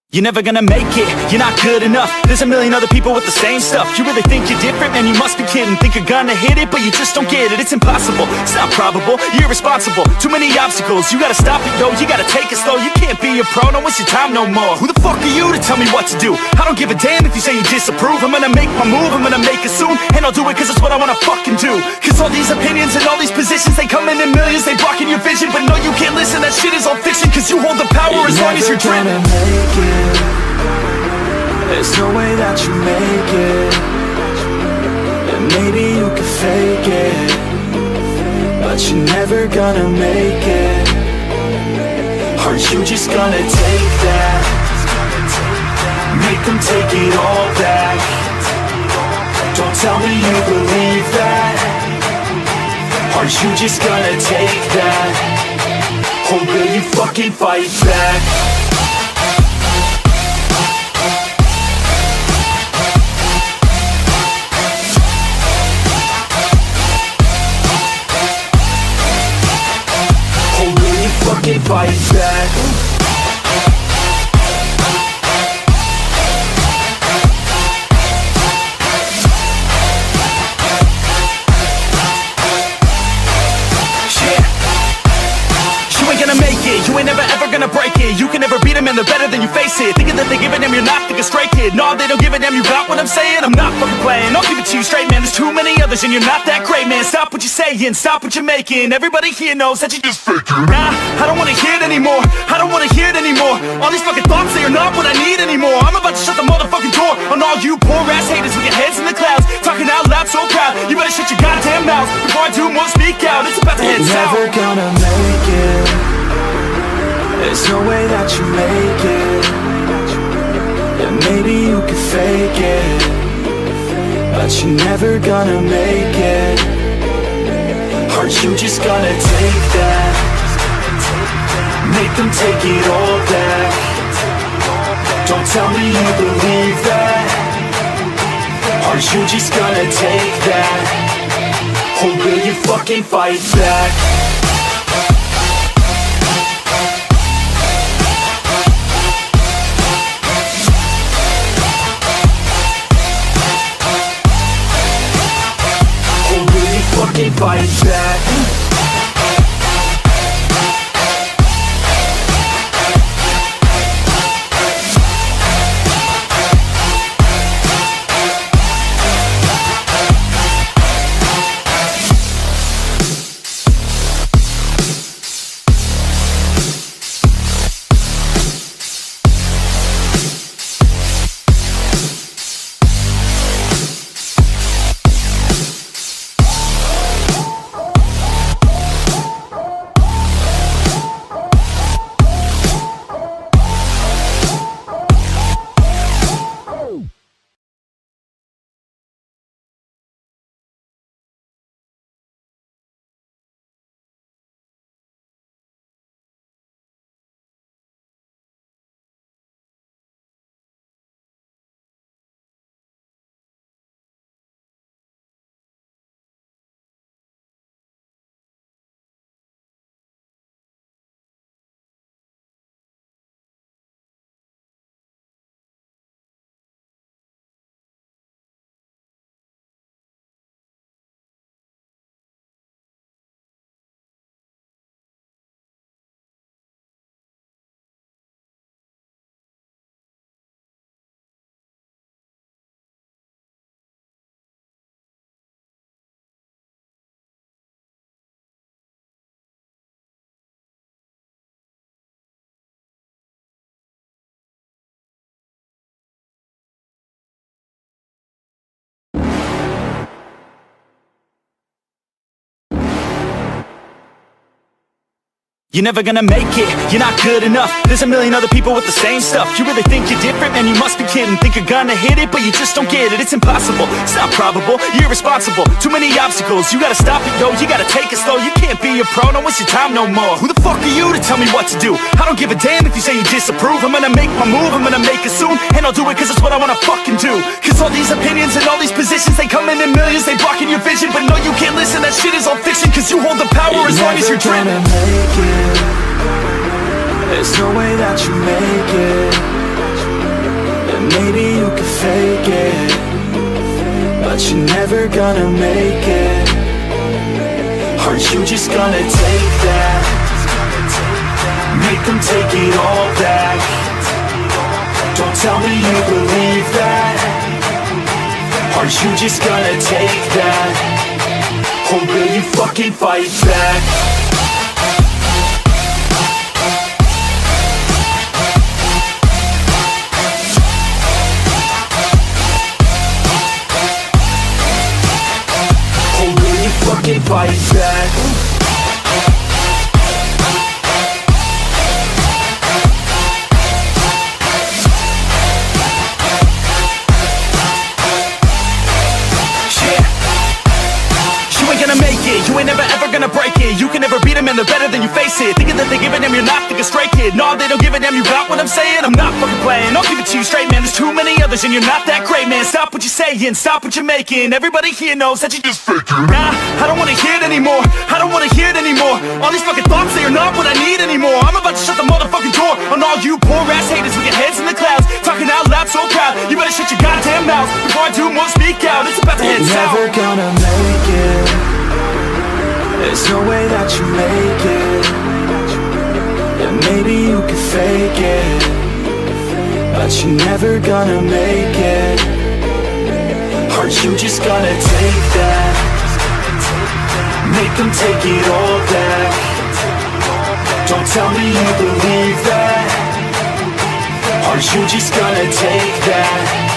You're never gonna make it, you're not good enough. There's a million other people with the same stuff. You really think you're different? Man, you must be kidding. Think you're gonna hit it, but you just don't get it. It's impossible, it's not probable, you're irresponsible. Too many obstacles, you gotta stop it, yo. You gotta take it slow, you can't be a pro. Don't waste your time no more. Who the fuck are you to tell me what to do? I don't give a damn if you say you disapprove. I'm gonna make my move, I'm gonna make it soon. And I'll do it cause it's what I wanna fucking do. Cause all these opinions and all these positions, they come in millions. They blocking your vision, but no, you can't listen. That shit is all fiction, cause you hold the power as long as you're dreaming. There's no way that you make it. And maybe you can fake it, but you're never gonna make it. Are you just gonna take that? Make them take it all back. Don't tell me you believe that. Are you just gonna take that? Or will you fucking fight back? Fucking fight back. You ain't gonna make it, you ain't never ever gonna break it. You can never beat them and they're better than you face it. Thinking that they give a damn, you're not thinking straight, kid. No, they don't give a damn, you got what I'm saying? I'm not fucking playing, I'll give it to you straight, man. There's too many others and you're not that great, man. Stop what you're saying, stop what you're making. Everybody here knows that you just faking. Nah, I don't wanna hear it anymore, I don't wanna hear it anymore. All these fucking thoughts, they are not what I need anymore. I'm about to shut the motherfucking door on all you poor ass haters with your heads in the clouds, talking out loud so proud. You better shut your goddamn mouth before I do more speak out. It's about to head south. You're never gonna make it. There's no way that you make it. And maybe you can fake it, but you're never gonna make it. Are you just gonna take that? Make them take it all back. Don't tell me you believe that. Are you just gonna take that? Or will you fucking fight back? Fucking fight back. You're never gonna make it, you're not good enough. There's a million other people with the same stuff. You really think you're different? Man, you must be kidding. Think you're gonna hit it, but you just don't get it. It's impossible, it's not probable, you're irresponsible. Too many obstacles, you gotta stop it, yo. You gotta take it slow, you can't be a pro. Don't waste your time no more. Who the fuck are you to tell me what to do? I don't give a damn if you say you disapprove. I'm gonna make my move, I'm gonna make it soon. And I'll do it cause it's what I wanna fucking do. Cause all these opinions and all these positions, they come in millions. They blocking your vision, but no, you can't listen. That shit is all fiction, cause you hold the power as long as you're dreaming. There's no way that you make it. maybe you can fake it, but you're never gonna make it. Are you just gonna take that? Make them take it all back. Don't tell me you believe that. Are you just gonna take that? Or will you fucking fight back? Fucking fight back. You ain't gonna make it, you ain't never ever gonna break it. You can never beat them and they're better than you, face it. Thinking that they give a damn, you're not thinking straight, kid. No, they don't give a damn, you got what I'm saying? I'm not fucking playing, I'll give it to you straight, man. There's too many others and you're not that great, man. Stop what you're saying, stop what you're making. Everybody here knows that you just faking. Nah, I don't wanna hear it anymore, I don't wanna hear it anymore. All these fucking thoughts, they are not what I need anymore. I'm about to shut the motherfucking door on all you poor ass haters with your heads in the clouds, talking out loud so proud. You better shut your goddamn mouth before I do more, speak out. It's about to head south. You're never gonna make it. There's no way that you make it. And maybe you can fake it, but you're never gonna make it. Are you just gonna take that? Make them take it all back. Don't tell me you believe that. Are you just gonna take that?